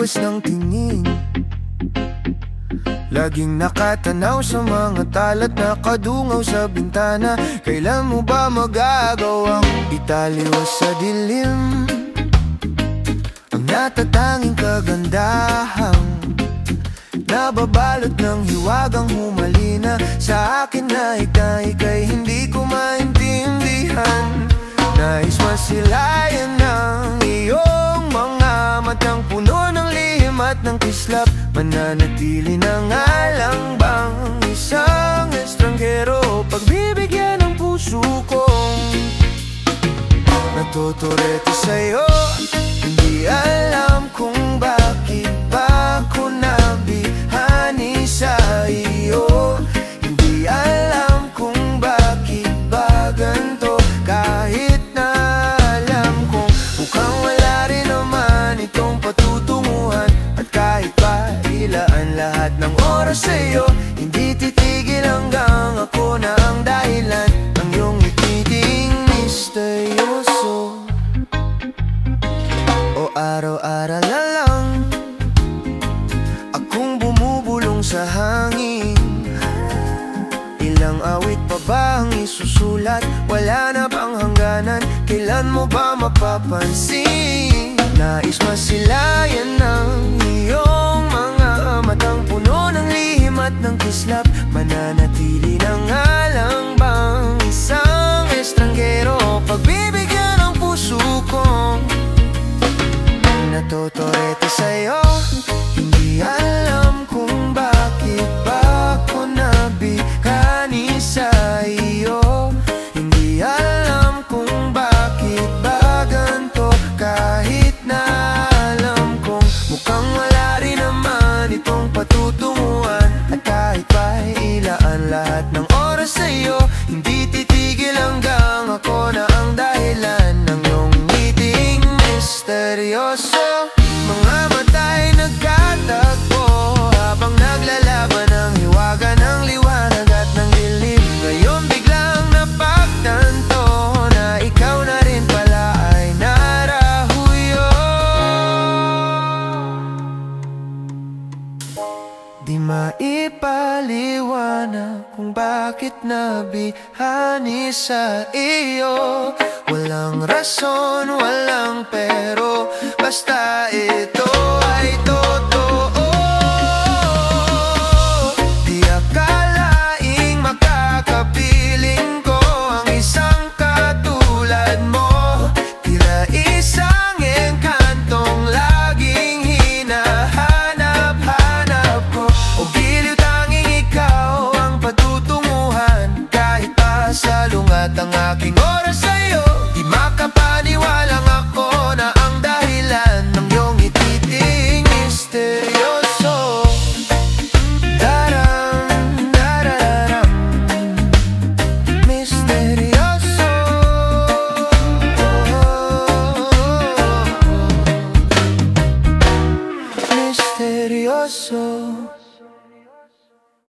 pagbubukas ng tingin. Laging nakatanaw sa mga talat na kadungaw sa bintana. Kailan mo ba magagawang italiwas sa dilim ang natatanging kagandahang nababalot ng hiwagang humalina sa akin na ika'y hindi ko maintindihan. Nais masilayan ng iyong mga matang puno ng lihim at ng kislap. Mananatili na nga lang bang isang estranghero pagbibigyan ng puso kong natuturete sa'yo? Hindi alam kung bakit ba ako nabihani sa iyo. Hindi alam kung bakit ba ganito, kahit na alam kong mukhang wala rin naman itong patutunguhan. At kahit pa ilaan lahat ng oras sa'yo, hindi titigil hanggang ako na ang dahilan ng iyong ngiting misteryoso. O araw-aral na lang akong bumubulong sa hangin. Ilang awit pa ba ang isusulat? Wala na bang hangganan? Kailan mo ba mapapansin? Nais masilayan ng iyong mga matang puno ng lihim at ng kislap. Mananatili na nga lang bang isang estranghero pagbibigyan ng puso kong natuturete sa'yo? Hindi alam kung bakit ba ako nabihani sa iyo. Hindi alam kung bakit ba ganito, kahit na alam kong mukhang wala rin naman itong patutunguhan. At kahit pa ilaan lahat ng oras sa'yo, hindi titigil hanggang ako na ang dahilan ng iyong ngiting misteryoso. Mga mata'y nagkatagpo habang naglalaban ang hiwaga ng liwanag at ng dilim. Ngayon biglang napagtanto na ikaw na rin pala ay narahuyo. Di maipaliwanag kung bakit nabihani sa iyo. Walang rason, walang pero, basta ito ay totoo. Di akalaing makakapiling ko ang isang katulad mo. Tila isang engkantong laging hinahanap-hanap ko. O giliw tanging ikaw ang patutunguhan, kahit pa salungat ang